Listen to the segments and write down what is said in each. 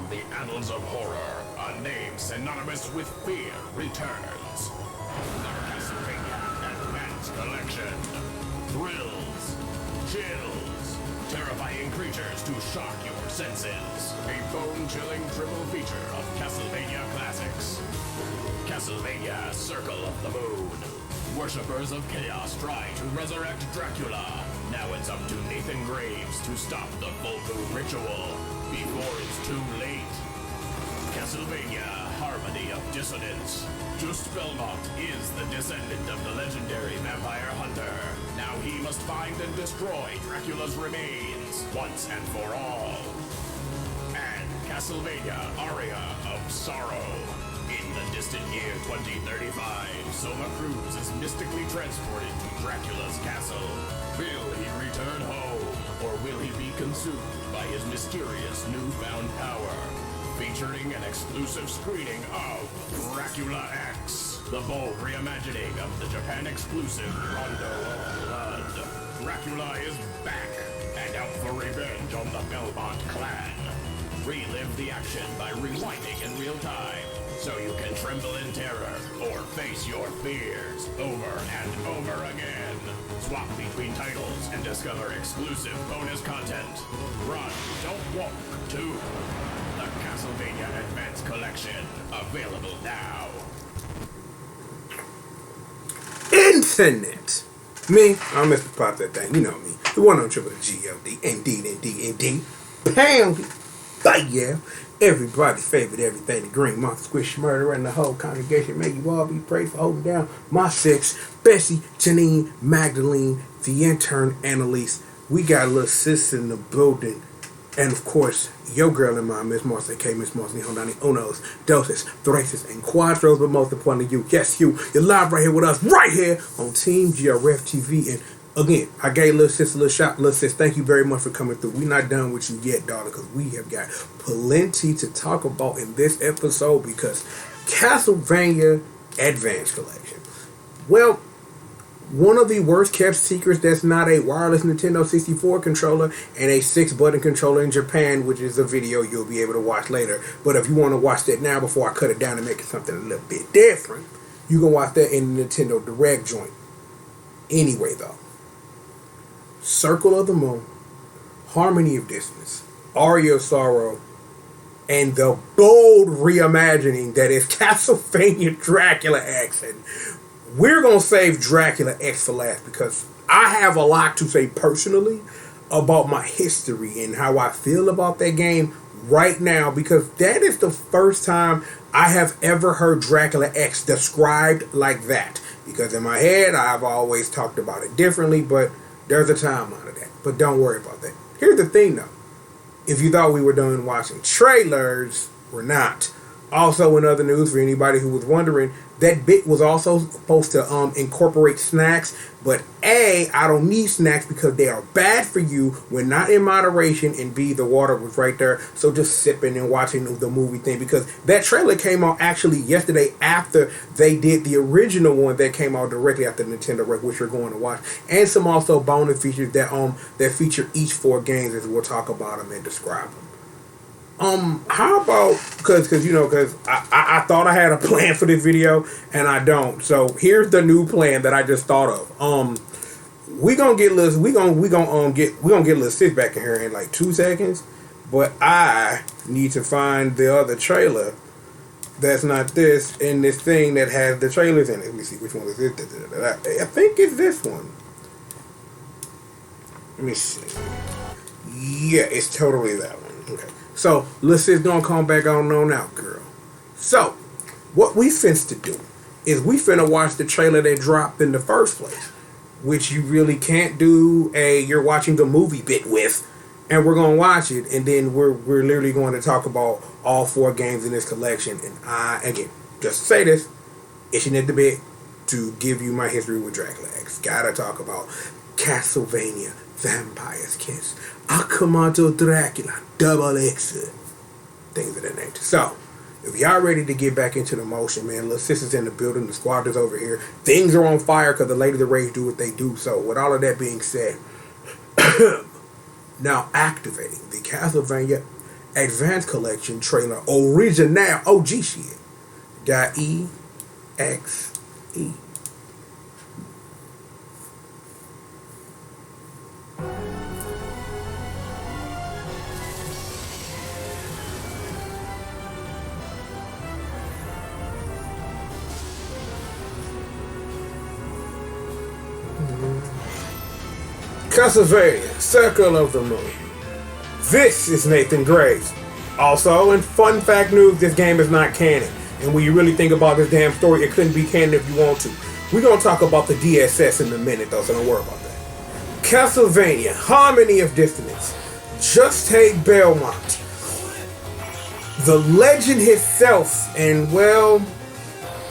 From the annals of horror, a name synonymous with fear returns. The Castlevania Advance Collection. Thrills, chills, terrifying creatures to shock your senses. A bone-chilling triple feature of Castlevania classics. Castlevania Circle of the Moon. Worshippers of chaos try to resurrect Dracula. Now it's up to Nathan Graves to stop the full moon ritual before it's too late. Castlevania Harmony of Dissonance. Just Belmont is the descendant of the legendary vampire hunter. Now he must find and destroy Dracula's remains once and for all. And Castlevania Aria of Sorrow. In the distant year 2035, Soma Cruz is mystically transported to Dracula's castle. Will he return home, or will he be consumed by his mysterious newfound power? Featuring an exclusive screening of Dracula X, the bold reimagining of the Japan-exclusive Rondo of Blood. Dracula is back, and out for revenge on the Belmont clan. Relive the action by rewinding in real time, so you can tremble in terror or face your fears over and over again. Swap between titles and discover exclusive bonus content. Run, don't walk, 2. The Castlevania Advance Collection, available now. Internet. Me, I'm Mr. Pop that thing, you know me. The one on triple G.O.D. Indeed. Pound. But yeah, everybody's favorite everything, the Green Monkey Squish Murderer and the whole congregation. May you all be praised for holding down my 6, Bessie, Janine, Magdalene, the intern, Annalise. We got a little sis in the building. And of course, your girl and mine, Miss Marcy, K. Miss Marcy, Hondani, Unos, Doses, Thraces, and Quadros, but most importantly, you, yes, you're live right here with us, right here on Team GRF TV. And again, I gave little sis a little shot. Little sis, thank you very much for coming through. We're not done with you yet, darling, because we have got plenty to talk about in this episode because Castlevania Advance Collection. Well, one of the worst kept secrets that's not a wireless Nintendo 64 controller and a 6-button controller in Japan, which is a video you'll be able to watch later. But if you want to watch that now before I cut it down and make it something a little bit different, you can watch that in the Nintendo Direct joint. Anyway, though, Circle of the Moon, Harmony of Dissonance, Aria of Sorrow, and the bold reimagining that is Castlevania Dracula X. And we're going to save Dracula X for last because I have a lot to say personally about my history and how I feel about that game right now, because that is the first time I have ever heard Dracula X described like that. Because in my head, I've always talked about it differently, but there's a timeline of that. But don't worry about that. Here's the thing, though. If you thought we were done watching trailers, we're not. Also, in other news, for anybody who was wondering, that bit was also supposed to incorporate snacks, but A, I don't need snacks because they are bad for you when not in moderation, and B, the water was right there, so just sipping and watching the movie thing, because that trailer came out actually yesterday after they did the original one that came out directly after Nintendo Direct, which you're going to watch, and some also bonus features that feature each 4 games, as we'll talk about them and describe them. How about, because I thought I had a plan for this video and I don't. So here's the new plan that I just thought of. We gonna get little sis back in here in like 2 seconds, but I need to find the other trailer that's not this, and this thing that has the trailers in it. Let me see which one is this. I think it's this one. Let me see. Yeah, it's totally that one. Okay. So, let's just gonna come back on out, girl. So, what we finna to do is we finna watch the trailer that dropped in the first place, which you really can't do you're watching the movie bit with, and we're gonna watch it, and then we're literally going to talk about all 4 games in this collection. And again, just to say this, itching at the bit to give you my history with Dracula X. Gotta talk about Castlevania Vampire's Kiss, Akamato Dracula, Double X, things of that nature. So, if y'all ready to get back into the motion, man, little sisters in the building, the squad is over here. Things are on fire because the Lady of the Rage do what they do. So, with all of that being said, now activating the Castlevania Advanced Collection trailer original OG shit. .exe. Castlevania, Circle of the Moon. This is Nathan Graves. Also, in fun fact news, this game is not canon. And when you really think about this damn story, it couldn't be canon if you want to. We're going to talk about the DSS in a minute, though, so don't worry about that. Castlevania, Harmony of Dissonance. Just take Belmont. The legend himself, and well,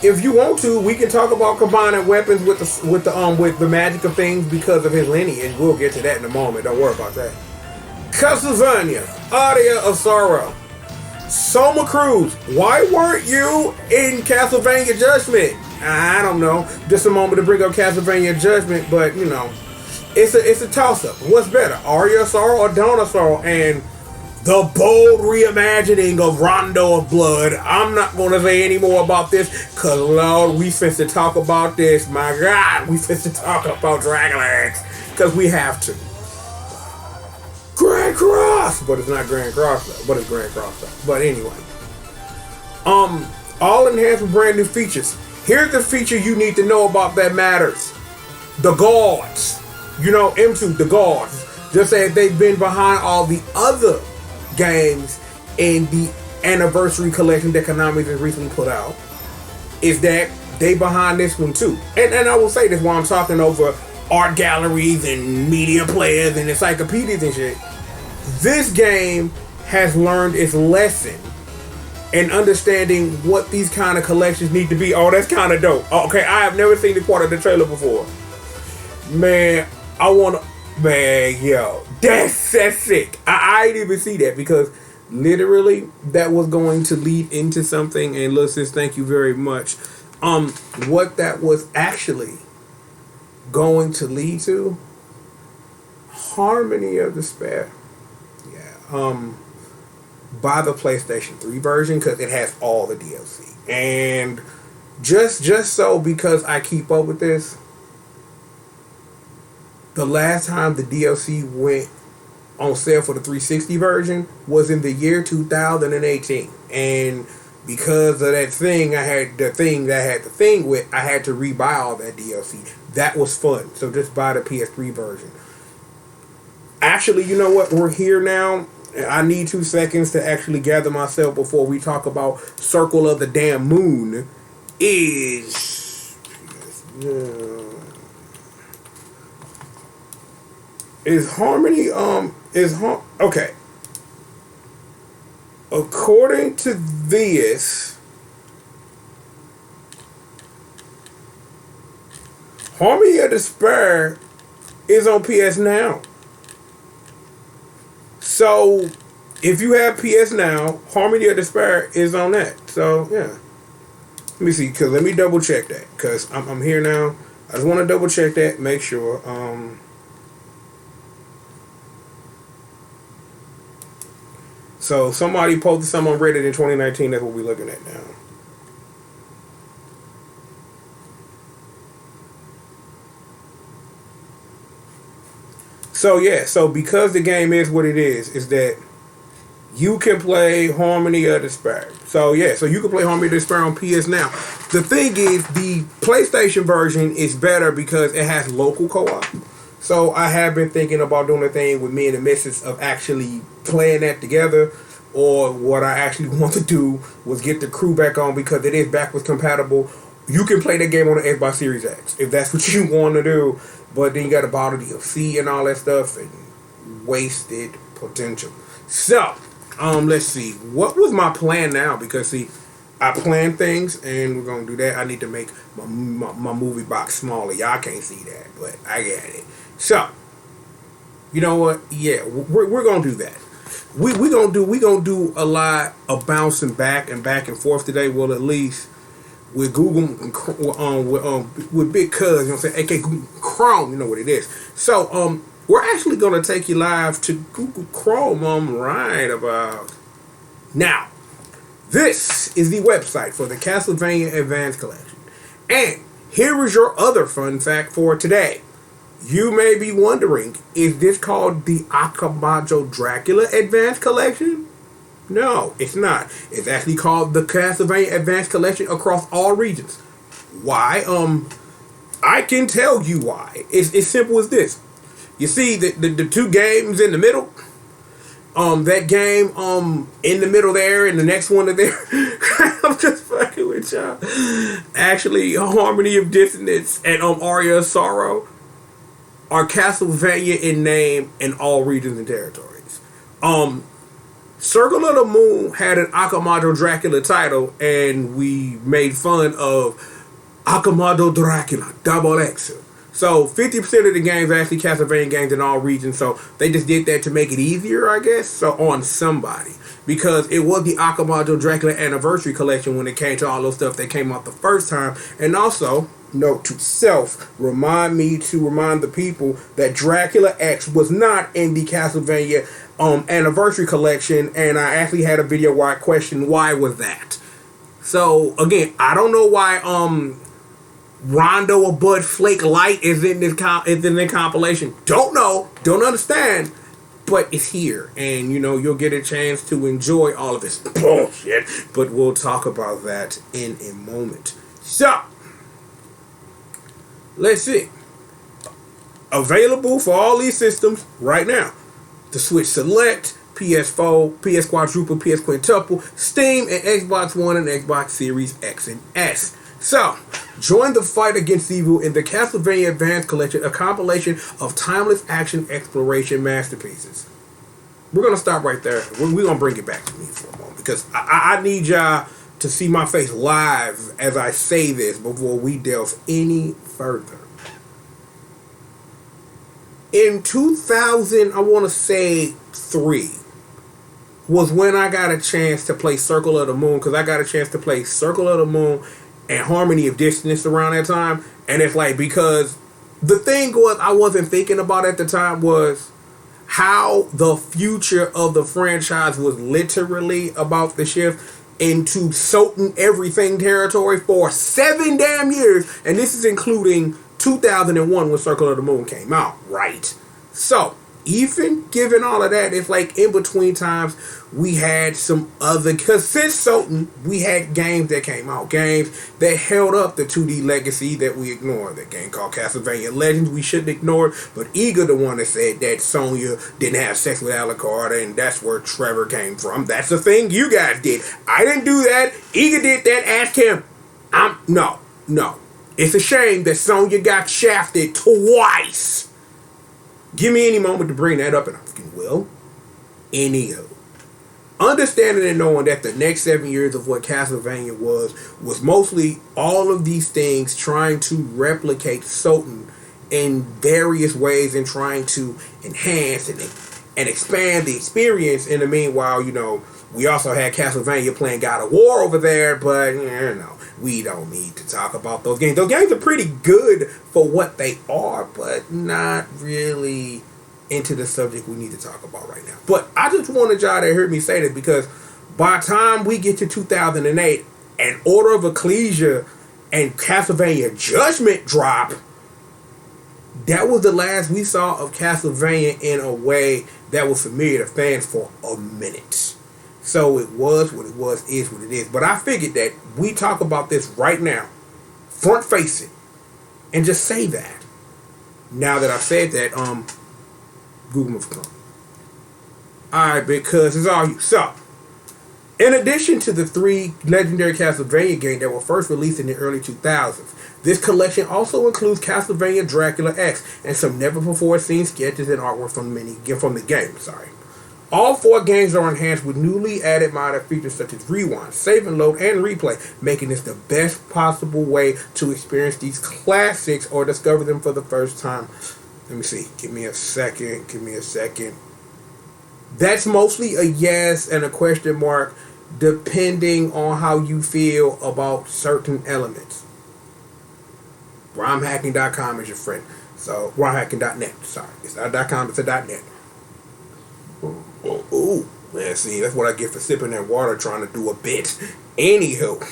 if you want to, we can talk about combining weapons with the magic of things because of his lineage. We'll get to that in a moment. Don't worry about that. Castlevania, Aria of Sorrow. Soma Cruz, why weren't you in Castlevania Judgment? I don't know. Just a moment to bring up Castlevania Judgment, but you know, it's a toss-up. What's better, Aria of Sorrow or Dawn of Sorrow? And the bold reimagining of Rondo of Blood. I'm not going to say any more about this, because, Lord, we finna to talk about this. My God, we finna to talk about Dracula X, because we have to. Grand Cross! But it's not Grand Cross, though. But it's Grand Cross, though. But anyway. All enhanced with brand new features. Here's the feature you need to know about that matters. The guards. You know, M2, the guards. Just as they've been behind all the other games in the anniversary collection that Konami has recently put out, is that they behind this one too. And I will say this while I'm talking over art galleries and media players and encyclopedias and shit. This game has learned its lesson in understanding what these kind of collections need to be. Oh, that's kind of dope. Okay, I have never seen the part of the trailer before. Man, yo, that's sick. I didn't even see that because literally that was going to lead into something. And Lucis, thank you very much. What that was actually going to lead to, Harmony of Despair. Yeah. Buy the PlayStation 3 version because it has all the DLC. And just so because I keep up with this, the last time the DLC went on sale for the 360 version was in the year 2018. And because of that thing, I had to rebuy all that DLC. That was fun. So just buy the PS3 version. Actually, you know what? We're here now. I need 2 seconds to actually gather myself before we talk about Circle of the Damn Moon. Is Harmony okay. According to this, Harmony of Despair is on PS Now. So, if you have PS Now, Harmony of Despair is on that. So, yeah. Let me see, because let me double check that. Because I'm here now. I just want to double check that, make sure. So, somebody posted something on Reddit in 2019. That's what we're looking at now. So yeah, so because the game is what it is that you can play Harmony of Despair. So yeah, so you can play Harmony of Despair on PS Now. The thing is, the PlayStation version is better because it has local co-op. So I have been thinking about doing a thing with me and the missus of actually playing that together. Or what I actually want to do was get the crew back on because it is backwards compatible. You can play that game on the Xbox Series X if that's what you want to do. But then you got to buy the DLC and all that stuff and wasted potential. So, let's see. What was my plan now? Because, see, I plan things and we're going to do that. I need to make my movie box smaller. Y'all can't see that, but I got it. So, you know what? Yeah, we're going to do that. We gonna do a lot of bouncing back and forth today. Well, at least with Google, with Big Cuz, you know what I'm saying? AK Google Chrome, you know what it is. So, we're actually gonna take you live to Google Chrome right about Now, this is the website for the Castlevania Advanced Collection. And here is your other fun fact for today. You may be wondering, is this called the Akamajo Dracula Advanced Collection? No, it's not. It's actually called the Castlevania Advanced Collection across all regions. Why? I can tell you why. It's simple as this. You see the two games in the middle? That game in the middle there and the next one there. I'm just fucking with y'all. Actually, Harmony of Dissonance and Aria of Sorrow are Castlevania in name in all regions and territories. Circle of the Moon had an Akamajo Dracula title, and we made fun of Akamajo Dracula Double X. So 50% of the games are actually Castlevania games in all regions. So they just did that to make it easier, I guess. So on somebody, because it was the Akamajo Dracula Anniversary Collection when it came to all those stuff that came out the first time. And also, note to self, remind the people that Dracula X was not in the Castlevania Anniversary Collection, and I actually had a video where I questioned why was that. So again, I don't know why Rondo or Bud Flake Light is in this compilation. Don't know, don't understand, but it's here, and you'll get a chance to enjoy all of this bullshit. But we'll talk about that in a moment. So let's see. Available for all these systems right now. The Switch Select, PS4, PS Quadruple, PS Quintuple, Steam, and Xbox One and Xbox Series X and S. So, join the fight against evil in the Castlevania Advanced Collection, a compilation of timeless action exploration masterpieces. We're going to stop right there. We're going to bring it back to me for a moment, because I need y'all to see my face live as I say this before we delve any further. In 2000, I want to say 3, was when I got a chance to play Circle of the Moon, because I got a chance to play Circle of the Moon and Harmony of Dissonance around that time. And it's like, because the thing was, I wasn't thinking about at the time was how the future of the franchise was literally about to shift into Soten everything territory for 7 damn years. And this is including 2001 when Circle of the Moon came out, right? So, even given all of that, it's like in between times we had some other, because since Soten, we had games that came out, games that held up the 2D legacy that we ignored. That game called Castlevania Legends we shouldn't ignore, but Iga the one that said that Sonya didn't have sex with Alucard, and that's where Trevor came from. That's the thing you guys did. I didn't do that. Iga did that. Ask him. No. It's a shame that Sonya got shafted twice. Give me any moment to bring that up, and I fucking will. Anywho. Understanding and knowing that the next 7 years of what Castlevania was mostly all of these things trying to replicate Soten in various ways and trying to enhance and expand the experience. In the meanwhile, we also had Castlevania playing God of War over there, but, we don't need to talk about those games. Those games are pretty good for what they are, but not really into the subject we need to talk about right now. But I just wanted y'all to hear me say this, because by the time we get to 2008 and Order of Ecclesia and Castlevania Judgment drop, that was the last we saw of Castlevania in a way that was familiar to fans for a minute. So it was what it was, is what it is. But I figured that we talk about this right now, front facing, and just say that. Now that I've said that, Google my phone. Alright, because it's all you. So, in addition to the 3 legendary Castlevania games that were first released in the early 2000s, this collection also includes Castlevania Dracula X and some never-before-seen sketches and artwork from the game. All 4 games are enhanced with newly added modded features such as rewind, save and load, and replay, making this the best possible way to experience these classics or discover them for the first time. Let me see. Give me a second. That's mostly a yes and a question mark, depending on how you feel about certain elements. RhymeHacking.com is your friend. So, RhymeHacking.net. Sorry. It's not .com, it's a .net. Ooh. Man, see, that's what I get for sipping that water trying to do a bit. Anywho,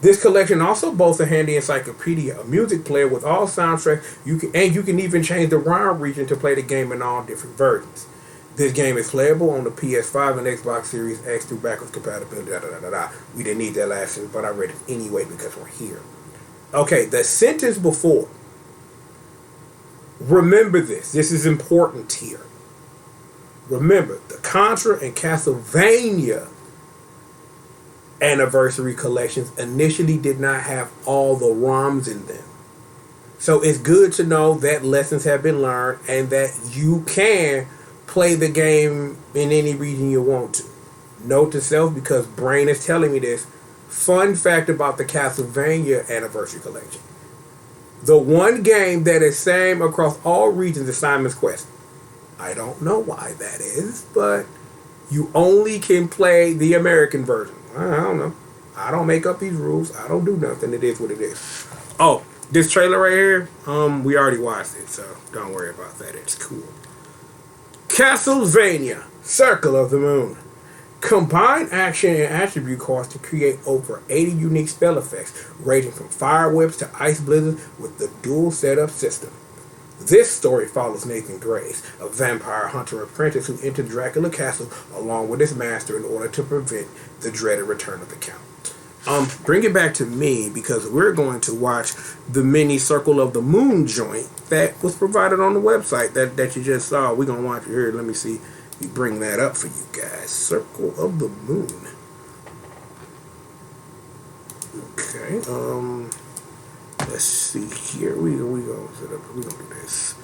this collection also boasts a handy encyclopedia, a music player with all soundtracks. You can even change the ROM region to play the game in all different versions. This game is playable on the PS5 and Xbox Series X through backwards compatibility. We didn't need that last sentence, but I read it anyway because we're here. Okay, the sentence before. Remember this. This is important here. Remember, the Contra and Castlevania anniversary collections initially did not have all the ROMs in them. So it's good to know that lessons have been learned and that you can play the game in any region you want to. Note to self, because Brain is telling me this, fun fact about the Castlevania anniversary collection. The one game that is same across all regions is Simon's Quest. I don't know why that is, but you only can play the American version. I don't know. I don't make up these rules. I don't do nothing. It is what it is. Oh, this trailer right here, we already watched it, so don't worry about that. It's cool. Castlevania, Circle of the Moon. Combine action and attribute cards to create over 80 unique spell effects, ranging from fire whips to ice blizzards with the dual setup system. This story follows Nathan Graves, a vampire hunter apprentice who entered Dracula Castle along with his master in order to prevent the dreaded return of the Count. Bring it back to me, because we're going to watch the mini Circle of the Moon joint that was provided on the website that you just saw. We're going to watch it here. Let me see. We bring that up for you guys. Circle of the Moon. Okay. Let's see here. We gonna set up. We gonna do this,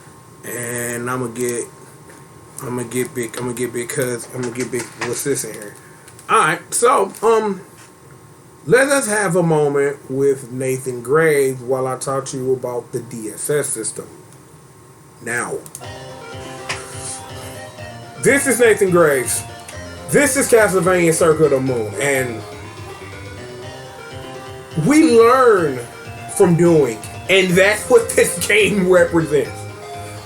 and I'm gonna get big. What's this in here? All right. So let us have a moment with Nathan Graves while I talk to you about the DSS system. Now, this is Nathan Graves. This is Castlevania Circle of the Moon, and we learn from doing, and that's what this game represents.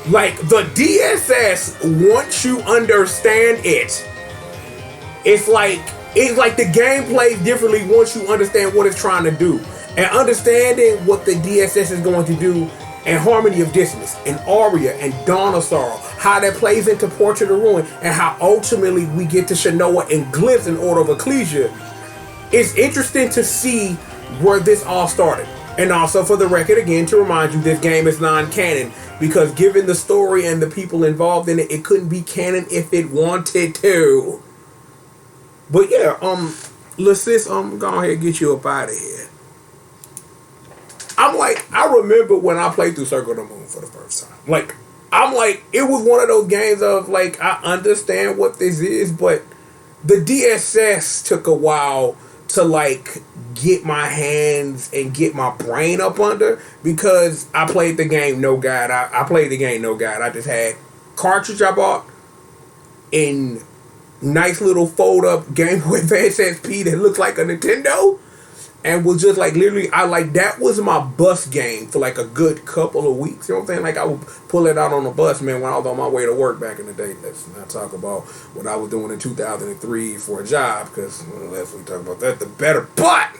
Like, the DSS, once you understand it, it's like the game plays differently once you understand what it's trying to do. And understanding what the DSS is going to do, and Harmony of Dissonance, and Aria, and Dawn of Sorrow, how that plays into Portrait of Ruin, and how ultimately we get to Shanoa and Glyphs in Order of Ecclesia. It's interesting to see where this all started. And also, for the record, again, to remind you, this game is non-canon, because given the story and the people involved in it, it couldn't be canon if it wanted to. But yeah, let's just go ahead and get you up out of here. I remember when I played through Circle of the Moon for the first time. It was one of those games of, I understand what this is, but the DSS took a while to, get my hands and get my brain up under, because I played the game no guide. I played the game no guide. I just had cartridge I bought in nice little fold up Game Boy Advance SP that looked like a Nintendo, and was just literally, that was my bus game for a good couple of weeks. You know what I'm saying? I would pull it out on the bus, man, when I was on my way to work back in the day. Let's not talk about what I was doing in 2003 for a job, because unless we talk about that, the better. But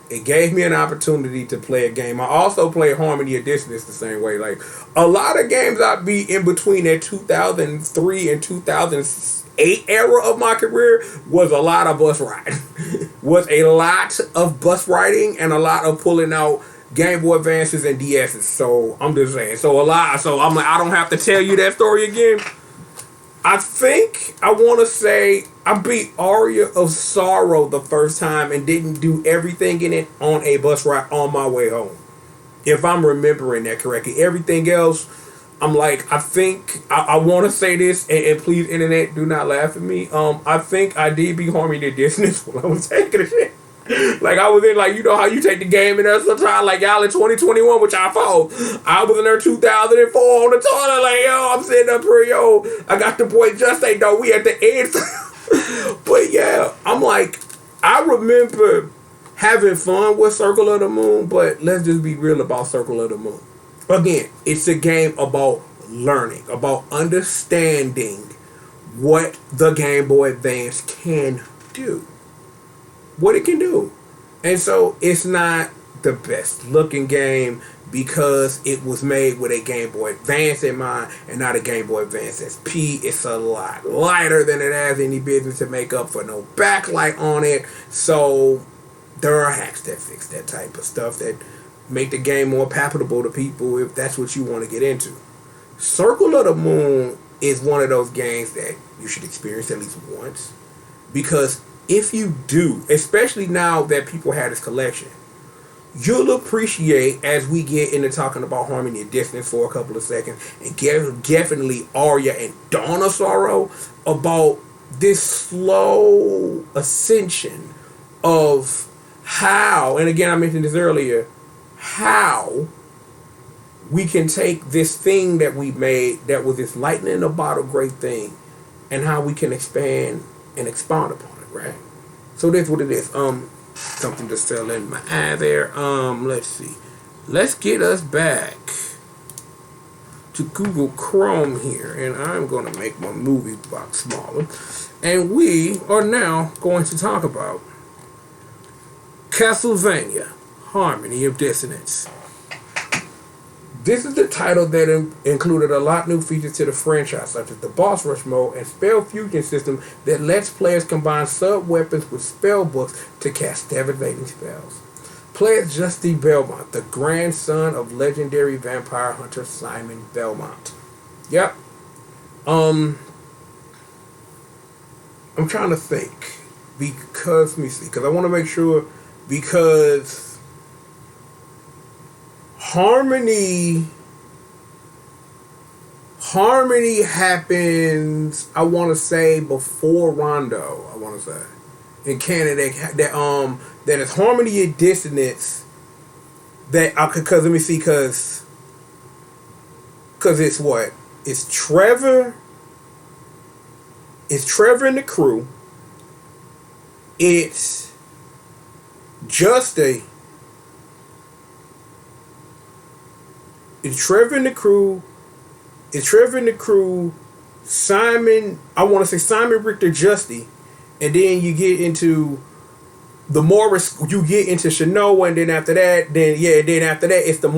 it gave me an opportunity to play a game. I also played Harmony of Dissonance the same way. A lot of games I'd be in between that 2003 and 2008 era of my career was a lot of bus riding. Was a lot of bus riding and a lot of pulling out Game Boy Advances and DSs. So I'm just saying. So I'm I don't have to tell you that story again. I think I want to say I beat Aria of Sorrow the first time and didn't do everything in it on a bus ride on my way home. If I'm remembering that correctly. Everything else, I'm I think, I want to say this, and please, internet, do not laugh at me. I think I did beat Harmony of Dissonance when I was taking the shit. I was in, you know how you take the game in there sometimes, y'all in 2021 with y'all phone. I was in there 2004 on the toilet, I'm sitting up here, I got the boy Just Ain't Know we at the end. But yeah, I'm I remember having fun with Circle of the Moon, but let's just be real about Circle of the Moon. Again, it's a game about learning, about understanding what the Game Boy Advance can do. What it can do. And so it's not the best looking game because it was made with a Game Boy Advance in mind and not a Game Boy Advance SP. It's a lot lighter than it has any business to make up for no backlight on it. So there are hacks that fix that type of stuff that make the game more palatable to people if that's what you want to get into. Circle of the Moon is one of those games that you should experience at least once, because if you do, especially now that people have this collection, you'll appreciate, as we get into talking about Harmony of Dissonance for a couple of seconds, and definitely Aria and Dawn of Sorrow, about this slow ascension of how, and again I mentioned this earlier, how we can take this thing that we made that was this lightning in a bottle great thing, and how we can expand and expound upon it, right? So that's what it is. Something just fell in my eye there. Let's see. Let's get us back to Google Chrome here, and I'm going to make my movie box smaller. And we are now going to talk about Castlevania, Harmony of Dissonance. This is the title that included a lot of new features to the franchise, such as the boss rush mode and spell fusion system that lets players combine sub-weapons with spell books to cast devastating spells. Play as Justy Belmont, the grandson of legendary vampire hunter Simon Belmont. Yep. I'm trying to think, because, let me see, because I want to make sure, because Harmony happens, I want to say, before Rondo, I want to say. In Canada, that is Harmony of Dissonance, that, because, let me see, because it's what? It's Trevor and the crew. It's Justy. It's Trevor and the crew. Simon, I want to say Simon Richter Justy. And then you get into the Morris, you get into Shanoa, and then after that, it's the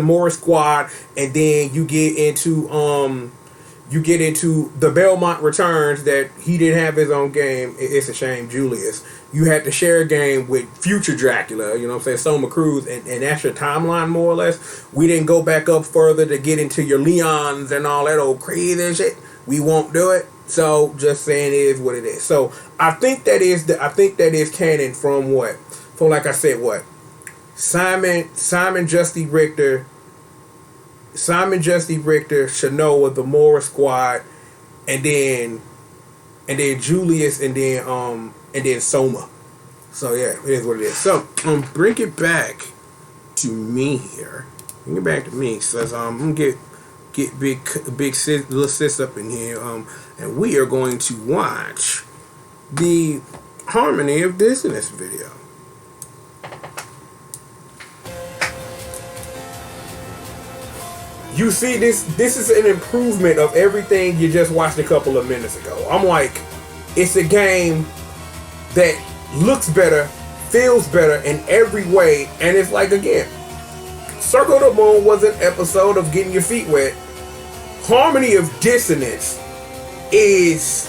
Morris squad, and then you get into the Belmont Returns, that he didn't have his own game. It's a shame, Julius. You had to share a game with future Dracula, you know what I'm saying, Soma Cruz, and that's your timeline, more or less. We didn't go back up further to get into your Leons and all that old crazy shit. We won't do it. So just saying, it is what it is. So I think that is canon from what? From, like I said, what? Simon Justy Richter, Shanoa, the Morris squad, and then Julius, and then Soma. So yeah, it is what it is. So bring it back to me here. Bring it back to me, says I'm gonna get big sis, little sis up in here, and we are going to watch the Harmony of Dissonance video. You see, this is an improvement of everything you just watched a couple of minutes ago. I'm like, it's a game that looks better, feels better in every way, and it's like, again, Circle of the Moon was an episode of getting your feet wet. Harmony of Dissonance is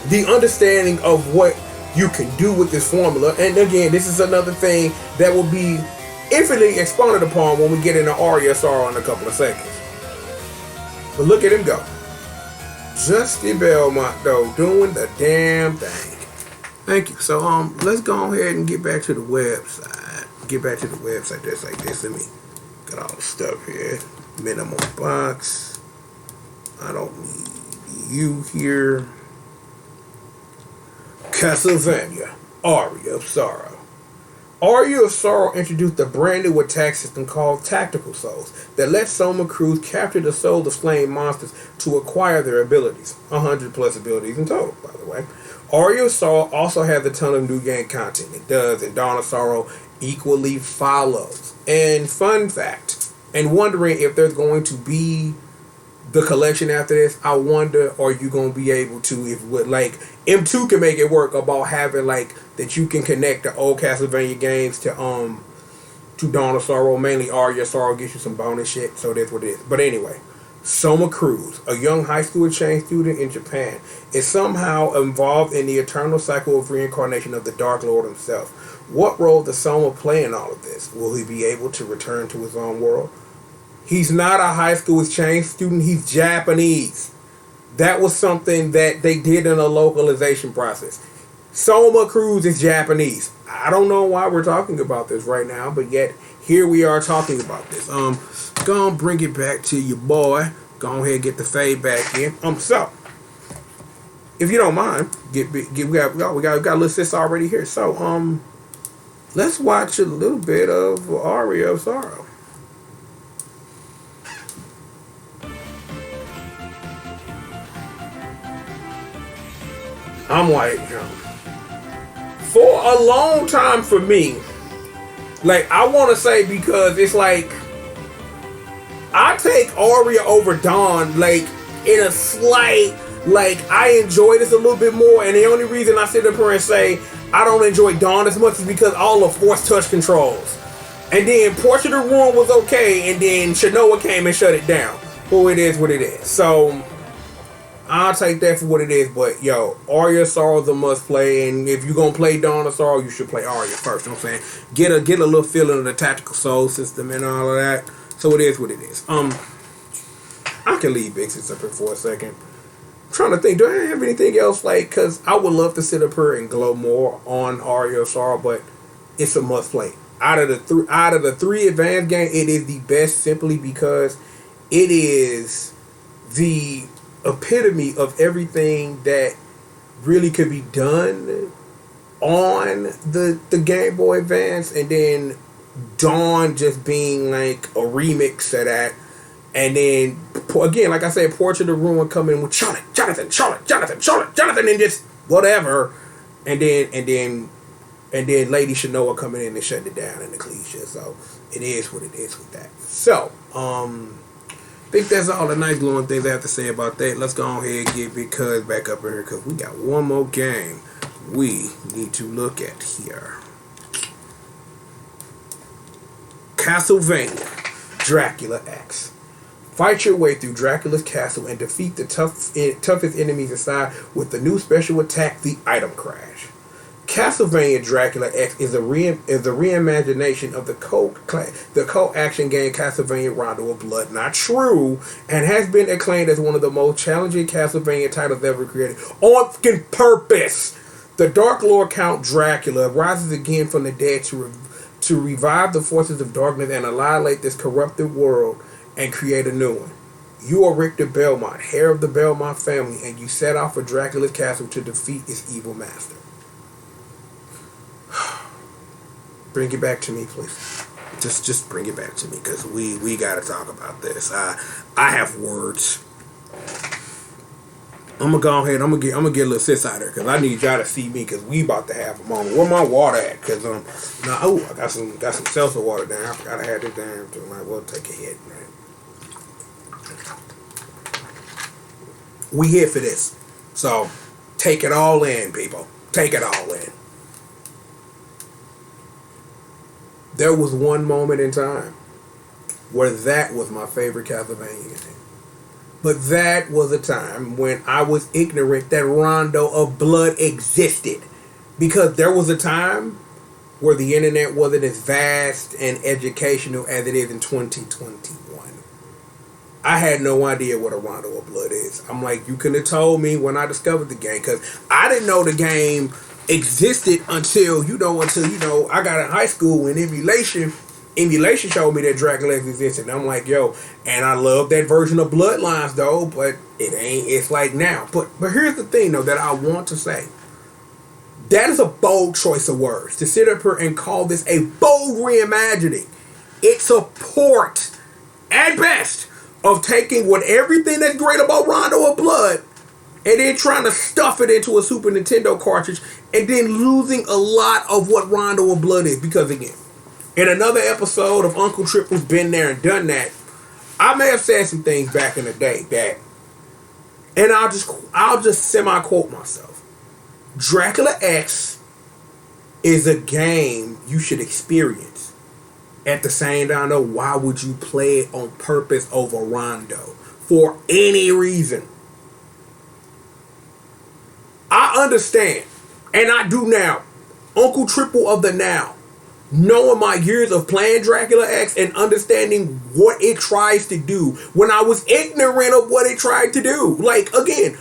the understanding of what you can do with this formula. And again, this is another thing that will be infinitely expounded upon when we get into Aria of Sorrow in a couple of seconds. But look at him go. Justy Belmont, though, doing the damn thing. Thank you. So let's go ahead and get back to the website. Just like this. Let me get all the stuff here. Minimum box. I don't need you here. Castlevania, Aria of Sorrow. Aria of Sorrow introduced a brand new attack system called Tactical Souls that lets Soma Cruz capture the souls of slain monsters to acquire their abilities. 100 plus abilities in total, by the way. Aria of Sorrow also has a ton of new game content. It does, and Dawn of Sorrow equally follows. And fun fact, and wondering if there's going to be the collection after this, I wonder, are you gonna be able to, if with like M2 can make it work about having like that you can connect the old Castlevania games to Dawn of Sorrow, mainly Aria of Sorrow gets you some bonus shit, so that's what it is. But anyway, Soma Cruz, a young high school exchange student in Japan, is somehow involved in the eternal cycle of reincarnation of the Dark Lord himself. What role does Soma play in all of this? Will he be able to return to his own world? He's not a high school exchange student, he's Japanese. That was something that they did in a localization process. Soma Cruz is Japanese. I don't know why we're talking about this right now, but yet here we are talking about this. Go on, bring it back to your boy. Go ahead and get the fade back in. So if you don't mind, we got a little sis already here. So let's watch a little bit of Aria of Sorrow. I'm like, for a long time for me, like, I want to say, because it's like, I take Aria over Dawn, like, in a slight, like, I enjoy this a little bit more, and the only reason I sit up here and say I don't enjoy Dawn as much is because all the force touch controls. And then Portrait of Ruin was okay, and then Shinoa came and shut it down. Well, it is what it is. So I'll take that for what it is, but yo, Aria of Sorrow is a must play, and if you're gonna play Dawn of Sorrow, you should play Aria first. You know what I'm saying? Get a little feeling of the tactical soul system and all of that. So it is what it is. I can leave Big Sis up here for a second. I'm trying to think, do I have anything else, like, because I would love to sit up here and glow more on Aria of Sorrow, but it's a must play. Out of the three advanced games, it is the best simply because it is the epitome of everything that really could be done on the Game Boy Advance, and then Dawn just being like a remix of that, and then again, like I said, Portrait of Ruin coming with Jonathan, and just whatever, and then Lady Shinoa coming in and shutting it down in the cliche. So it is what it is with that. So I think that's all the nice glowing things I have to say about that. Let's go ahead and get Big Cuz back up in here, because we got one more game we need to look at here. Castlevania Dracula X. Fight your way through Dracula's castle and defeat the toughest enemies inside with the new special attack, the Item Crash. Castlevania Dracula X is a reimagination of the cult action game Castlevania Rondo of Blood Not True, and has been acclaimed as one of the most challenging Castlevania titles ever created on fucking purpose. The Dark Lord Count Dracula rises again from the dead to revive the forces of darkness and annihilate this corrupted world and create a new one. You are Richter Belmont, heir of the Belmont family, and you set out for Dracula's castle to defeat its evil master. Bring it back to me, please. Just bring it back to me, because we got to talk about this. I have words. I'm gonna go ahead. I'm gonna get a little sis out there, because I need y'all to see me, because we about to have a moment. Where my water at? Because I got some seltzer water down. I forgot I had it down. So might well take a hit, man. We here for this, so take it all in, people. Take it all in. There was one moment in time where that was my favorite Castlevania game. But that was a time when I was ignorant that Rondo of Blood existed. Because there was a time where the internet wasn't as vast and educational as it is in 2021. I had no idea what a Rondo of Blood is. I'm like, you could have told me when I discovered the game, because I didn't know the game existed until I got in high school when emulation showed me that Dracula existed. And I'm like, yo, and I love that version of Bloodlines though, but it's like now. But here's the thing though that I want to say. That is a bold choice of words to sit up here and call this a bold reimagining. It's a port at best of taking everything that's great about Rondo of Blood and then trying to stuff it into a Super Nintendo cartridge and then losing a lot of what Rondo of Blood is. Because again, in another episode of Uncle Triple's Been There and Done That, I may have said some things back in the day that, and I'll just semi-quote myself. Dracula X is a game you should experience. At the same time, though, why would you play it on purpose over Rondo? For any reason. I understand, and I do now. Uncle Triple of the now. Knowing my years of playing Dracula X and understanding what it tries to do when I was ignorant of what it tried to do. Like, again,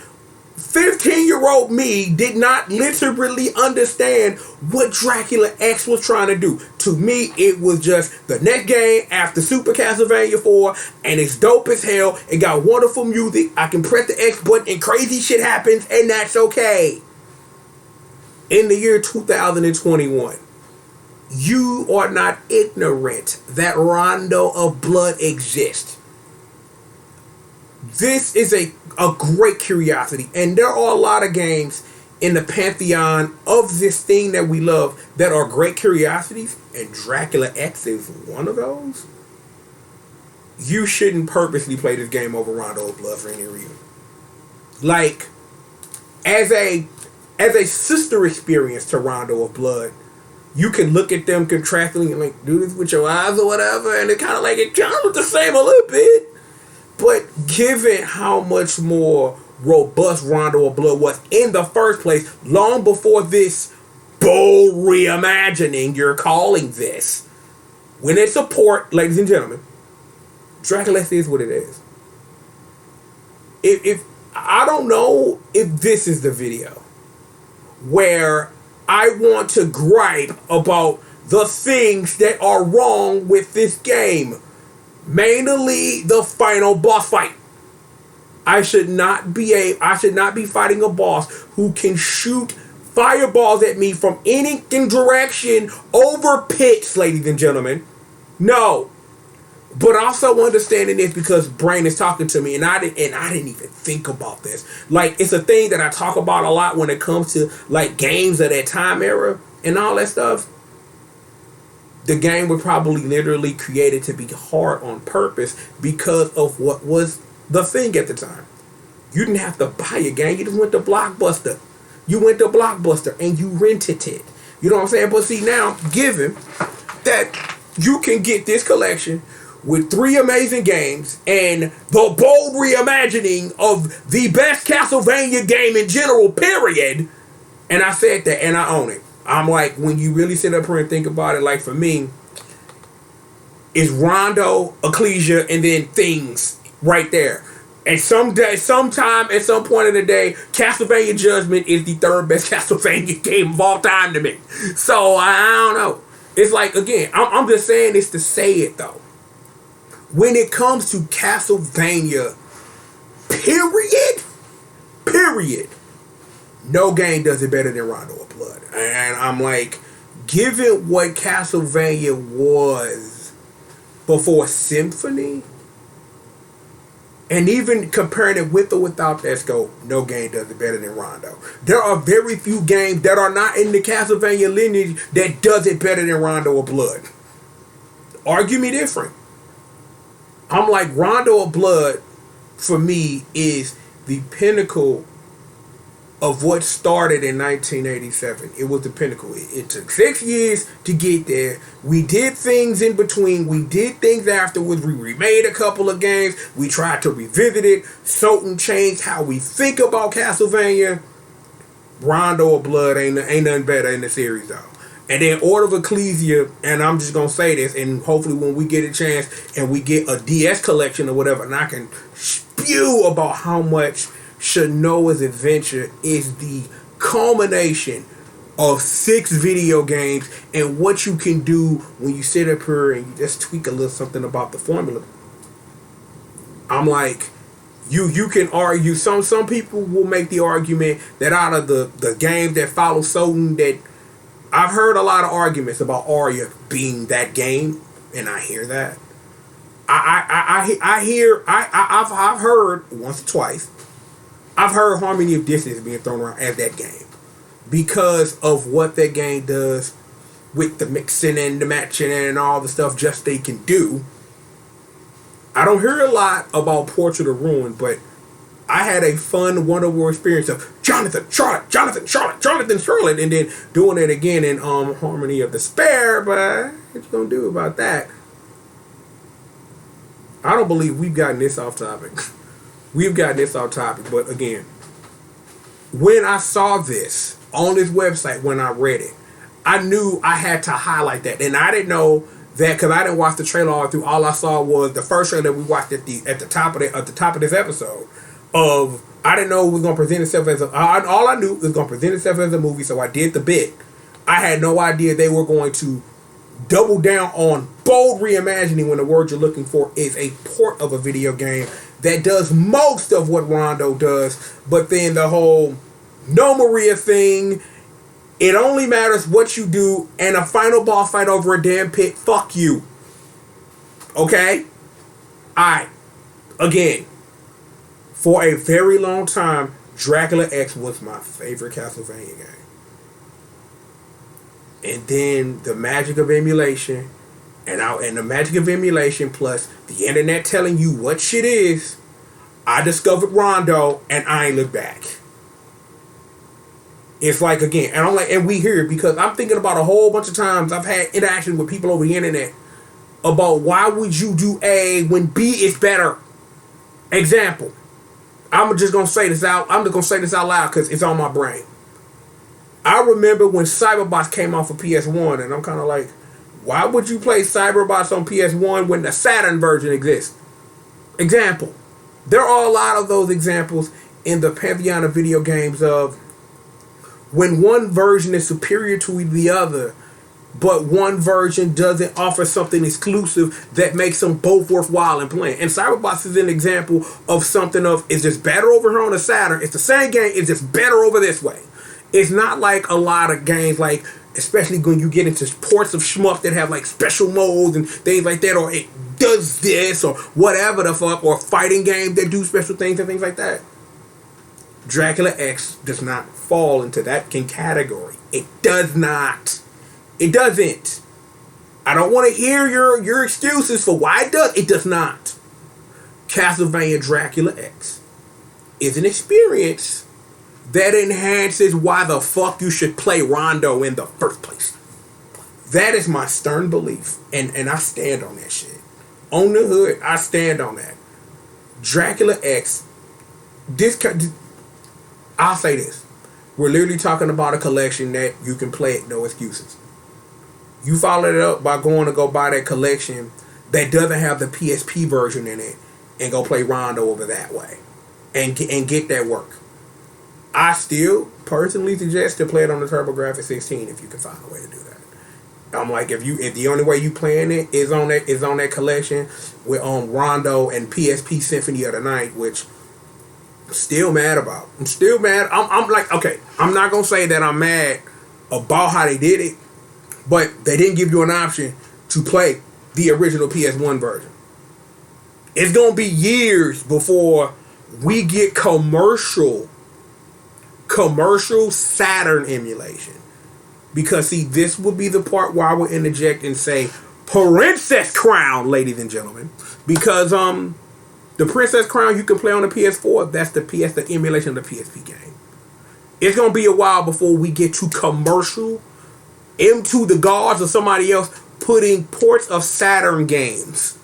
15-year-old me did not literally understand what Dracula X was trying to do. To me, it was just the next game after Super Castlevania 4, and it's dope as hell. It got wonderful music. I can press the X button and crazy shit happens, and that's okay. In the year 2021, you are not ignorant that Rondo of Blood exists. This is a great curiosity, and there are a lot of games in the pantheon of this thing that we love that are great curiosities, and Dracula X is one of those. You shouldn't purposely play this game over Rondo of Blood for any reason. Like, as a sister experience to Rondo of Blood, you can look at them contractually and like do this with your eyes or whatever, and it kind of looks the same a little bit. But given how much more robust Rondo of Blood was in the first place, long before this bold reimagining you're calling this, when it's a port, ladies and gentlemen, Dracula is what it is. If I don't know if this is the video where I want to gripe about the things that are wrong with this game. Mainly the final boss fight. I should not be fighting a boss who can shoot fireballs at me from any direction over pits, ladies and gentlemen. No. But also understanding this because brain is talking to me, and I didn't even think about this. Like, it's a thing that I talk about a lot when it comes to like games of that time era and all that stuff. The game was probably literally created to be hard on purpose because of what was the thing at the time. You didn't have to buy a game. You just went to Blockbuster. And you rented it. You know what I'm saying? But see, now, given that you can get this collection with 3 amazing games and the bold reimagining of the best Castlevania game in general, period. And I said that, and I own it. I'm like, when you really sit up here and think about it, like for me, it's Rondo, Ecclesia, and then Things right there. And sometime, at some point in the day, Castlevania Judgment is the 3rd best Castlevania game of all time to me. So, I don't know. It's like, again, I'm just saying this to say it, though. When it comes to Castlevania, period, no game does it better than Rondo of Blood. And I'm like, given what Castlevania was before Symphony, and even comparing it with or without that scope, no game does it better than Rondo. There are very few games that are not in the Castlevania lineage that does it better than Rondo of Blood. Argue me different. I'm like, Rondo of Blood, for me, is the pinnacle of what started in 1987. It was the pinnacle. It took 6 years to get there. We did things in between. We did things afterwards. We remade a couple of games. We tried to revisit it. Sultan changed how we think about Castlevania. Rondo of Blood ain't nothing better in the series, though. And then Order of Ecclesia, and I'm just going to say this, and hopefully when we get a chance and we get a DS collection or whatever, and I can spew about how much Shanoa's Adventure is the culmination of 6 video games and what you can do when you sit up here and you just tweak a little something about the formula. I'm like, you can argue, some people will make the argument that out of the games that follow Sultan, that I've heard a lot of arguments about Aria being that game, and I hear that. I've heard once or twice. I've heard Harmony of Dissonance being thrown around as that game because of what that game does with the mixing and the matching and all the stuff just they can do. I don't hear a lot about Portrait of Ruin, but I had a fun, wonderful experience of Jonathan, Charlotte, Jonathan, Charlotte, Jonathan, Charlotte, and then doing it again in Harmony of Despair. But what you gonna do about that? I don't believe we've gotten this off topic. We've gotten this off topic, but again, when I saw this on this website, when I read it, I knew I had to highlight that, and I didn't know that because I didn't watch the trailer all through. All I saw was the first trailer we watched at the top of this episode. I didn't know it was gonna present itself as all I knew it was gonna present itself as a movie, so I did the bit. I had no idea they were going to double down on bold reimagining when the word you're looking for is a port of a video game that does most of what Rondo does, but then the whole no Maria thing, it only matters what you do, and a final boss fight over a damn pit, fuck you. Okay? Alright. Again, for a very long time, Dracula X was my favorite Castlevania game. And then the magic of emulation, and the magic of emulation plus the internet telling you what shit is, I discovered Rondo and I ain't looked back. It's like, again, and I'm like, and we hear it because I'm thinking about a whole bunch of times I've had interaction with people over the internet about why would you do A when B is better. Example. I'm just gonna say this out. I'm just gonna say this out loud because it's on my brain. I remember when Cyberbots came off of PS1, and I'm kind of like, why would you play Cyberbots on PS1 when the Saturn version exists? Example. There are a lot of those examples in the pantheon of video games of when one version is superior to the other, but one version doesn't offer something exclusive that makes them both worthwhile in playing. And Cyberbots is an example of something of, it's just better over here on the Saturn. It's the same game, it's just better over this way. It's not like a lot of games, like, especially when you get into ports of shmup that have like special modes and things like that, or it does this, or whatever the fuck, or fighting games that do special things and things like that. Dracula X does not fall into that category. It does not. It doesn't. I don't want to hear your excuses for why it does. It does not. Castlevania Dracula X is an experience that enhances why the fuck you should play Rondo in the first place. That is my stern belief. And I stand on that shit. On the hood, I stand on that. Dracula X, I'll say this. We're literally talking about a collection that you can play it, no excuses. You follow it up by going to go buy that collection that doesn't have the PSP version in it and go play Rondo over that way and get that work. I still personally suggest to play it on the TurboGrafx 16 if you can find a way to do that. I'm like, if the only way you playing it is on that collection with Rondo and PSP Symphony of the Night, which I'm still mad about. I'm still mad. I'm like, okay, I'm not gonna say that I'm mad about how they did it, but they didn't give you an option to play the original PS1 version. It's gonna be years before we get commercial Saturn emulation. Because, see, this would be the part where I would interject and say, Princess Crown, ladies and gentlemen. Because, the Princess Crown you can play on the PS4, that's the emulation of the PSP game. It's going to be a while before we get to commercial, into the gods or somebody else putting ports of Saturn games.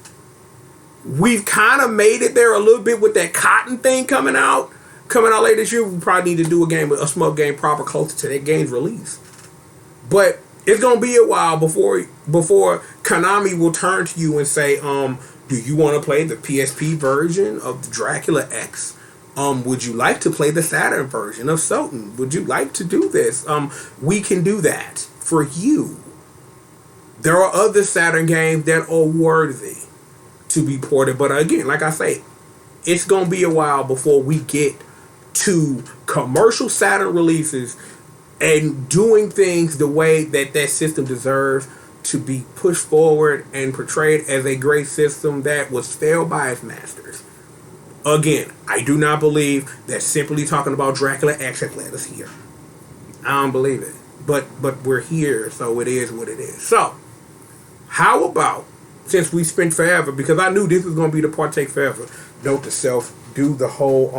We've kind of made it there a little bit with that Cotton thing coming out later this year. We probably need to do a smoke game proper closer to that game's release. But it's gonna be a while before Konami will turn to you and say, do you want to play the PSP version of the Dracula X? Would you like to play the Saturn version of Soten? Would you like to do this? We can do that for you. There are other Saturn games that are worthy to be ported, but again, like I say, it's gonna be a while before we get to commercial Saturn releases and doing things the way that system deserves to be pushed forward and portrayed as a great system that was failed by its masters. Again, I do not believe that simply talking about Dracula X has led us here. I don't believe it. But we're here, so it is what it is. So, how about since we spent forever, because I knew this was gonna be the partake forever. Note to self: do the whole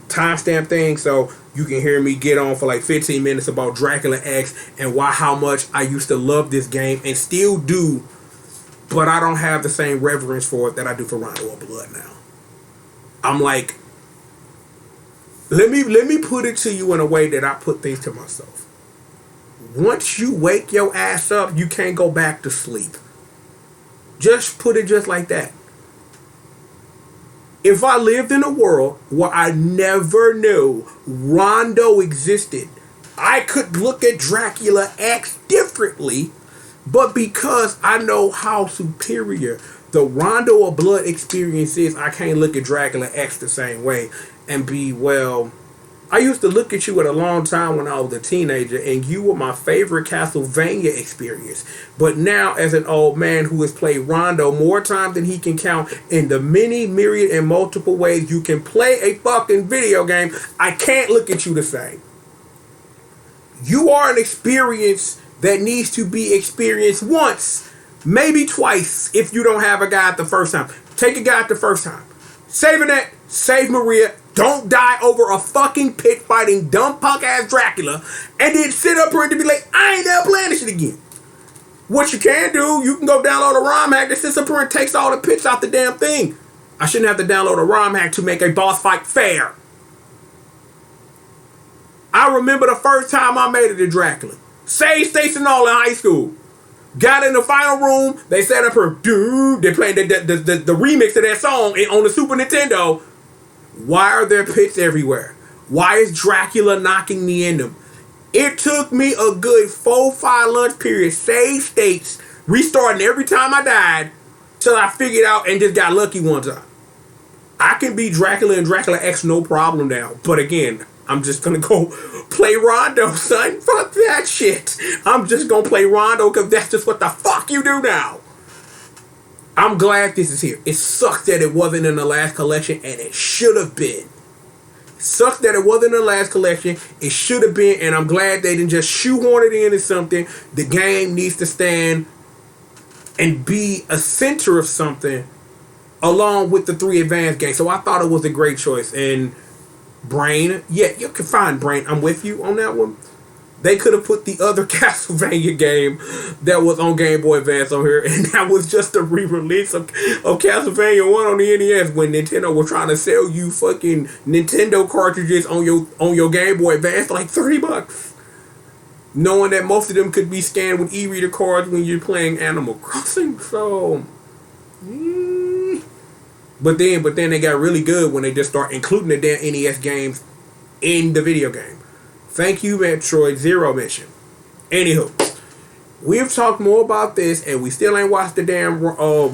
timestamp thing so you can hear me get on for like 15 minutes about Dracula X and why how much I used to love this game and still do, but I don't have the same reverence for it that I do for Rondo of Blood now. I'm like, let me put it to you in a way that I put things to myself. Once you wake your ass up, you can't go back to sleep. Just put it just like that. If I lived in a world where I never knew Rondo existed, I could look at Dracula X differently, but because I know how superior the Rondo of Blood experience is, I can't look at Dracula X the same way and be, well, I used to look at you at a long time when I was a teenager, and you were my favorite Castlevania experience. But now, as an old man who has played Rondo more times than he can count in the many, myriad, and multiple ways you can play a fucking video game, I can't look at you the same. You are an experience that needs to be experienced once, maybe twice, if you don't have a guy at the first time. Take a guy at the first time. Save Annette, save Maria. Don't die over a fucking pit fighting dumb punk ass Dracula and then sit up here and be like, I ain't never playing this shit again. What you can do, you can go download a ROM hack that sits up here and takes all the pits out the damn thing. I shouldn't have to download a ROM hack to make a boss fight fair. I remember the first time I made it to Dracula. Save states and all in high school. Got in the final room, they sat up here, dude, they played the remix of that song on the Super Nintendo. Why are there pits everywhere? Why is Dracula knocking me in them? It took me a good 4-5 lunch period, save states, restarting every time I died, till I figured out and just got lucky one time. I can beat Dracula and Dracula X no problem now. But again, I'm just gonna go play Rondo, son. Fuck that shit. I'm just gonna play Rondo because that's just what the fuck you do now. I'm glad this is here. It sucks that it wasn't in the last collection, and it should have been. It sucks that it wasn't in the last collection. It should have been, and I'm glad they didn't just shoehorn it into something. The game needs to stand and be a center of something along with the 3 advanced games. So I thought it was a great choice. And Brain, yeah, you can find Brain. I'm with you on that one. They could have put the other Castlevania game that was on Game Boy Advance on here, and that was just a re-release of Castlevania 1 on the NES when Nintendo was trying to sell you fucking Nintendo cartridges on your Game Boy Advance for like $30. Knowing that most of them could be scanned with e-reader cards when you're playing Animal Crossing, so... But then they got really good when they just start including the damn NES games in the video game. Thank you, Metroid Zero Mission. Anywho, we've talked more about this, and we still ain't watched the damn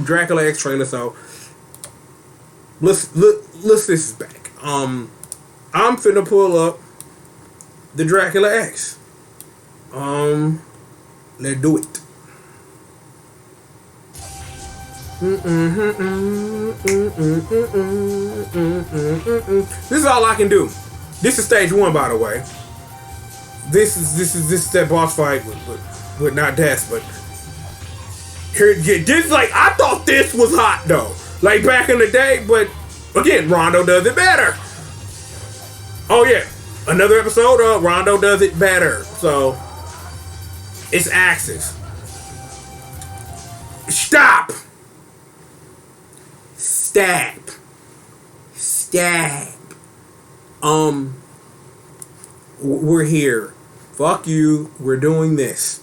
Dracula X trailer. So let's this is back. I'm finna pull up the Dracula X. Let's do it. This is all I can do. This is stage 1, by the way. This is that boss fight with not death, but here, yeah, this like I thought this was hot though, like back in the day, but again, Rondo does it better. Oh yeah, another episode of Rondo does it better. So it's Axis. Stop. Stab. We're here. Fuck you. We're doing this.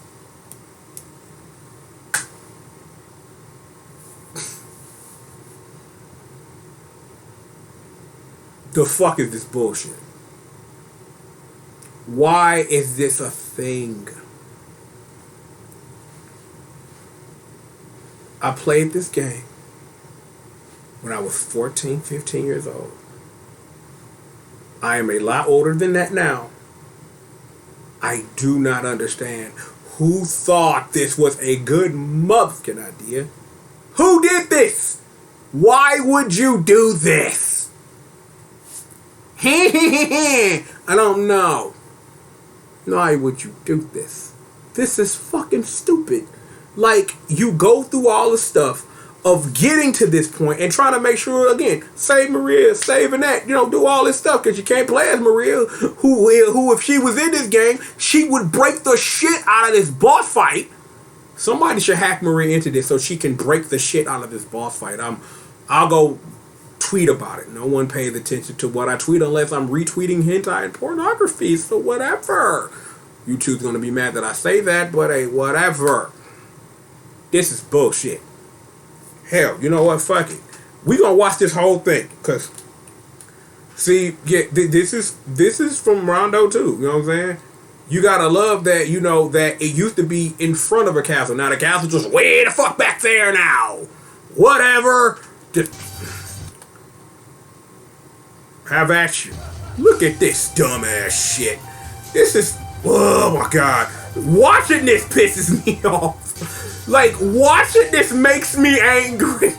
The fuck is this bullshit? Why is this a thing? I played this game when I was 14, 15 years old. I am a lot older than that now. I do not understand who thought this was a good motherfucking idea. Who did this? Why would you do this? I don't know. Why would you do this? This is fucking stupid. Like, you go through all the stuff of getting to this point and trying to make sure, again, save Maria, save Annette, do all this stuff, because you can't play as Maria, who if she was in this game, she would break the shit out of this boss fight. Somebody should hack Maria into this so she can break the shit out of this boss fight. I'll go tweet about it. No one pays attention to what I tweet unless I'm retweeting hentai and pornography, so whatever. YouTube's gonna be mad that I say that, but hey, whatever. This is bullshit. Hell, you know what? Fuck it. We gonna watch this whole thing, cause see, yeah, this is from Rondo too. You know what I'm saying? You gotta love that. That it used to be in front of a castle. Now the castle's just way the fuck back there now. Whatever. Just have at you. Look at this dumbass shit. This is, oh my god. Watching this pisses me off. Like, watching this makes me angry.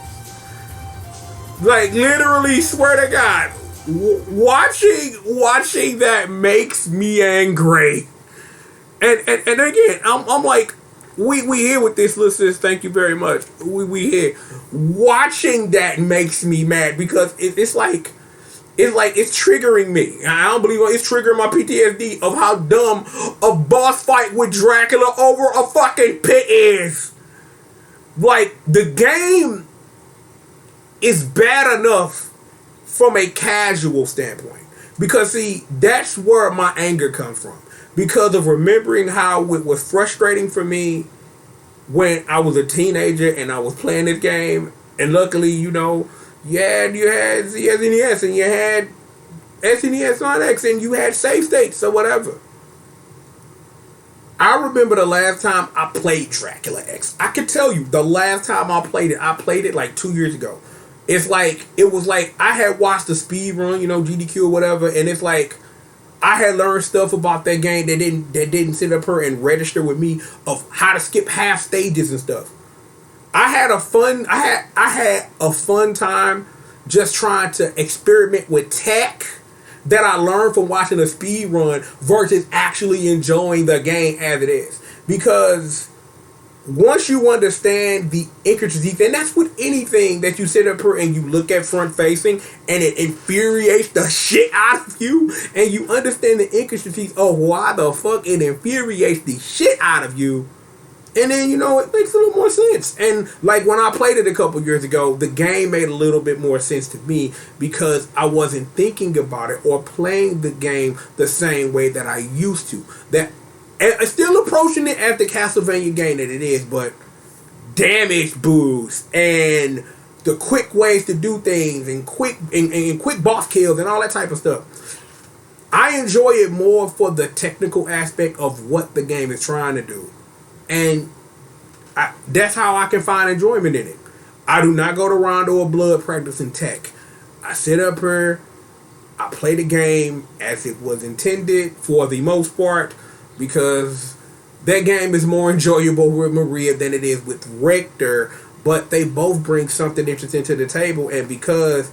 Like, literally, swear to God. Watching that makes me angry. And again, I'm like, we here with this, listeners. Thank you very much. We here. Watching that makes me mad because it's like it's triggering me. I don't believe it's triggering my PTSD of how dumb a boss fight with Dracula over a fucking pit is. Like, the game is bad enough from a casual standpoint. Because, see, that's where my anger comes from. Because of remembering how it was frustrating for me when I was a teenager and I was playing this game. And luckily, you had SNES and you had SNES on X and you had save states or whatever. I remember the last time I played Dracula X. I can tell you the last time I played it like 2 years ago. It was like I had watched the speed run, GDQ or whatever, and it's like I had learned stuff about that game that didn't sit up here and register with me of how to skip half stages and stuff. I had a fun time just trying to experiment with tech that I learned from watching a speed run versus actually enjoying the game as it is. Because once you understand the intricacies, and that's with anything that you sit up here and you look at front facing and it infuriates the shit out of you, and you understand the intricacies of why the fuck it infuriates the shit out of you, and then, it makes a little more sense. And like when I played it a couple years ago, the game made a little bit more sense to me because I wasn't thinking about it or playing the game the same way that I used to. And still approaching it as the Castlevania game that it is, but damage boost and the quick ways to do things and quick boss kills and all that type of stuff. I enjoy it more for the technical aspect of what the game is trying to do. And that's how I can find enjoyment in it. I do not go to Rondo or Blood practicing tech. I sit up here, I play the game as it was intended for the most part, because that game is more enjoyable with Maria than it is with Richter, but they both bring something interesting to the table. And because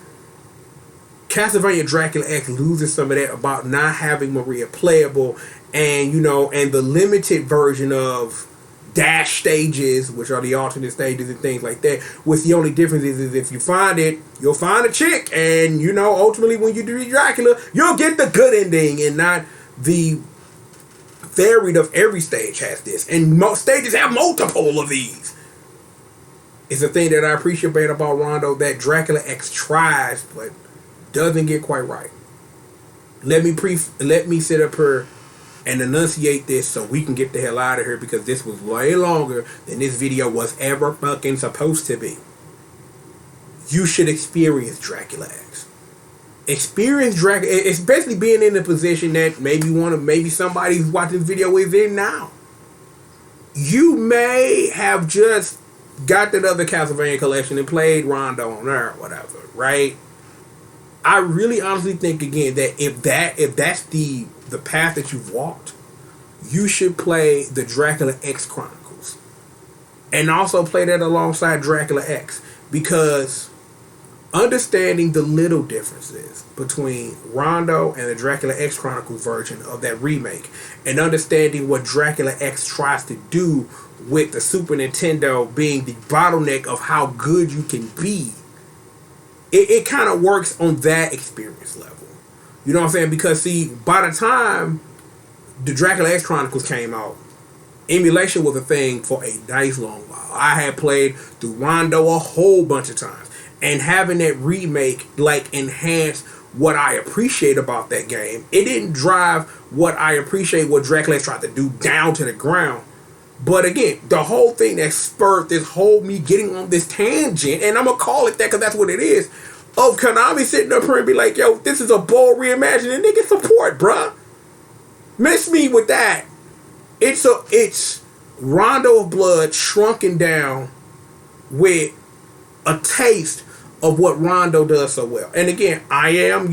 Castlevania Dracula X loses some of that about not having Maria playable, and and the limited version of dash stages, which are the alternate stages and things like that, with the only difference is if you find it, you'll find a chick, and ultimately when you do Dracula, you'll get the good ending and not the varied of every stage has this, and most stages have multiple of these. It's a thing that I appreciate about Rondo that Dracula X tries but doesn't get quite right. Let me sit up here and enunciate this so we can get the hell out of here, because this was way longer than this video was ever fucking supposed to be. You should experience Dracula X. Experience Dracula, especially being in the position that maybe somebody who's watching this video is in now. You may have just got that other Castlevania collection and played Rondo on there or whatever, right? I really honestly think, again, that if that's the path that you've walked, you should play the Dracula X Chronicles. And also play that alongside Dracula X. Because understanding the little differences between Rondo and the Dracula X Chronicles version of that remake, and understanding what Dracula X tries to do with the Super Nintendo being the bottleneck of how good you can be, it kind of works on that experience level. You know what I'm saying? Because see, by the time the Dracula X Chronicles came out, emulation was a thing for a nice long while. I had played through Rondo a whole bunch of times, and having that remake like enhance what I appreciate about that game. It didn't drive what I appreciate what Dracula tried to do down to the ground. But again, the whole thing that spurred this whole me getting on this tangent, and I'm gonna call it that because that's what it is, of Konami sitting up here and be like, yo, this is a bold reimagining, nigga, support, bruh. Miss me with that. It's Rondo of Blood shrunken down with a taste of what Rondo does so well. And again, I'm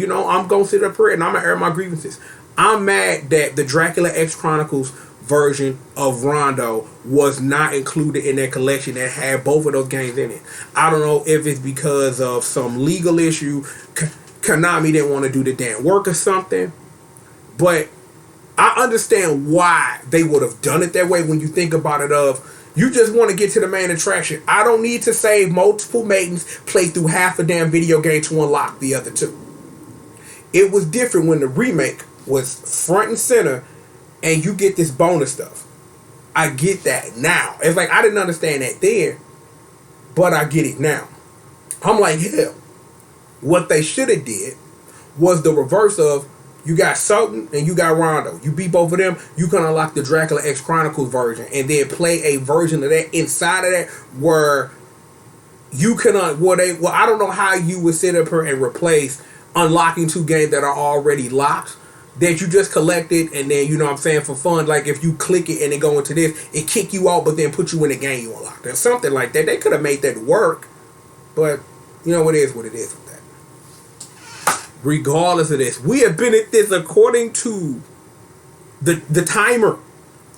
going to sit up here and I'm going to air my grievances. I'm mad that the Dracula X Chronicles version of Rondo was not included in that collection that had both of those games in it. I don't know if it's because of some legal issue. Konami didn't want to do the damn work or something. But I understand why they would have done it that way when you think about it of, you just want to get to the main attraction. I don't need to save multiple maidens, play through half a damn video game to unlock the other two. It was different when the remake was front and center and you get this bonus stuff. I get that now. It's like I didn't understand that then, but I get it now. I'm like, hell, what they should have did was the reverse of, you got Sultan and you got Rondo. You beat both of them, you can unlock the Dracula X Chronicles version and then play a version of that inside of that where you can I don't know how you would sit up here and replace unlocking two games that are already locked that you just collected, and then, you know what I'm saying, for fun, like if you click it and then go into this, it kick you out but then put you in the game you unlocked. Or something like that. They could have made that work, but you know, it is what it is with that. Regardless of this, we have been at this according to the timer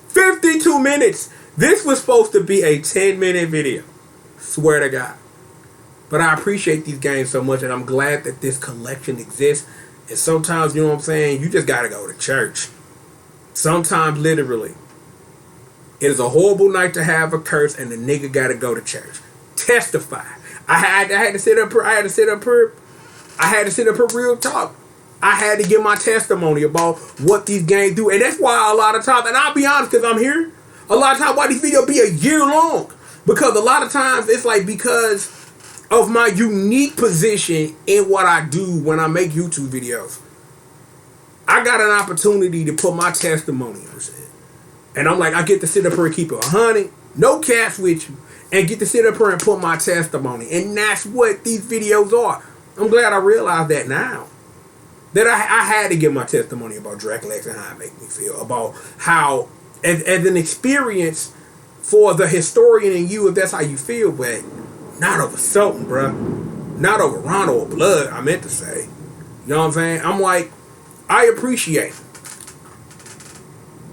52 minutes. This was supposed to be a 10-minute video, swear to God. But I appreciate these games so much, and I'm glad that this collection exists. And sometimes, you know what I'm saying, you just gotta go to church. Sometimes, literally, it is a horrible night to have a curse, and the nigga gotta go to church. Testify. I had to sit up here real talk. I had to give my testimony about what these games do. And that's why a lot of times, and I'll be honest because I'm here, a lot of times why these videos be a year long. Because a lot of times it's like because of my unique position in what I do when I make YouTube videos. I got an opportunity to put my testimony on shit. And I'm like, I get to sit up here and keep it 100, no cash with you, and get to sit up here and put my testimony. And that's what these videos are. I'm glad I realized that now. That I had to give my testimony about Dracula X and how it made me feel. About how, as an experience for the historian in you, if that's how you feel, but not over Sultan, bruh. Not over Rondo or Blood, I meant to say. You know what I'm saying? I'm like, I appreciate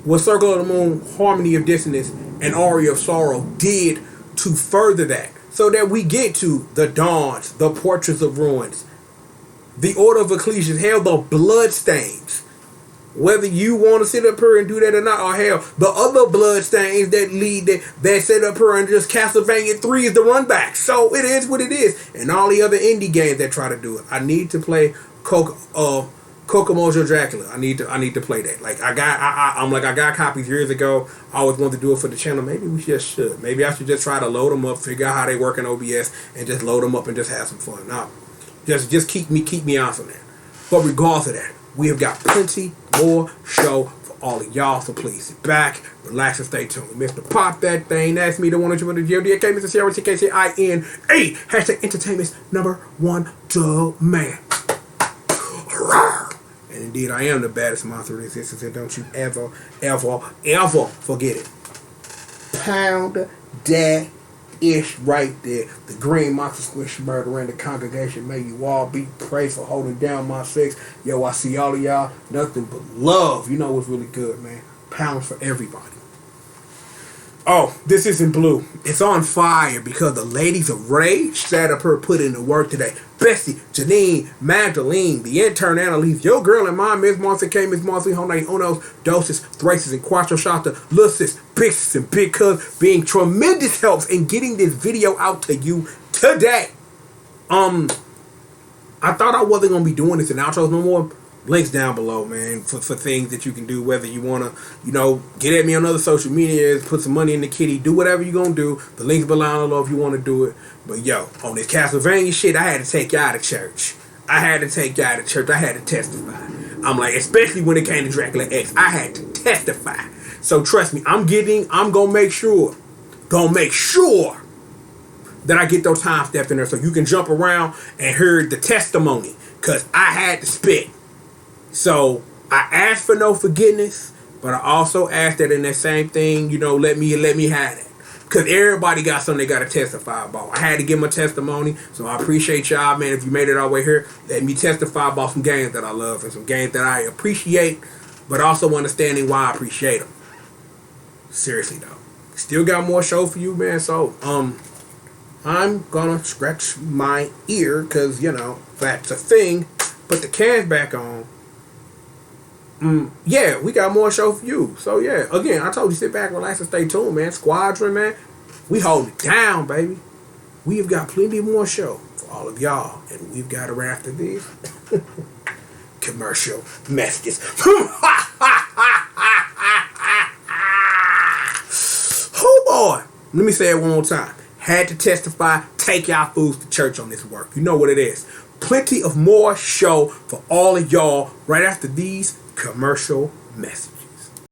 what Circle of the Moon, Harmony of Dissonance, and Aria of Sorrow did to further that. So that we get to the Dawns, the Portraits of Ruins, the Order of Ecclesias, hell, the Bloodstains. Whether you want to sit up here and do that or not, or hell, the other Bloodstains that sit up here and just Castlevania 3 is the run back. So it is what it is. And all the other indie games that try to do it. I need to play Kokomojo Dracula. I need to play that. Like I got copies years ago. I always wanted to do it for the channel. Maybe we just should. Maybe I should just try to load them up, figure out how they work in OBS, and just load them up and just have some fun. Now, just keep me on from that. But regardless of that, we have got plenty more show for all of y'all. So please sit back, relax, and stay tuned. Mr. Pop That Thing. That's me, the one that you want to G.O.D. Okay, Mr. Sierra, TKCINA. Hashtag Entertainment's #1 domain. And indeed, I am the baddest monster in existence, and don't you ever forget it. Pound that ish right there. The green monster squish murder in the congregation. May you all be praised for holding down my 6. Yo, I see all of y'all. Nothing but love. You know what's really good, man. Pounds for everybody. Oh, this isn't blue. It's on fire because the ladies of Rage sat up her put in the work today. Bessie, Janine, Magdalene, the intern Annalise, your girl and mine, Miss Marcy K, Miss Marcy, Honey, Unos, Doses, Thraces, and Quattro Shota, Lussis, Big Sis, and Big Cuz being tremendous helps in getting this video out to you today. I thought I wasn't going to be doing this in outros no more. Links down below, man, for things that you can do, whether you want to, get at me on other social medias, put some money in the kitty, do whatever you're going to do. The links below if you want to do it. But, on this Castlevania shit, I had to take y'all to church. I had to testify. I'm like, especially when it came to Dracula X, I had to testify. So, trust me, I'm going to make sure that I get those time steps in there so you can jump around and hear the testimony, because I had to spit. So I asked for no forgiveness, but I also asked that in that same thing, let me have it. Because everybody got something they got to testify about. I had to give my testimony, so I appreciate y'all, man. If you made it all the way here, let me testify about some games that I love and some games that I appreciate, but also understanding why I appreciate them. Seriously, though. Still got more show for you, man, so, I'm gonna scratch my ear, because, that's a thing. Put the cans back on. Yeah, we got more show for you. So, yeah, again, I told you, sit back, relax, and stay tuned, man. Squadron, man, we hold it down, baby. We've got plenty more show for all of y'all. And we've got it right after these commercial messages. Oh, boy. Let me say it one more time. Had to testify, take y'all fools to church on this work. You know what it is. Plenty of more show for all of y'all right after these commercial messages.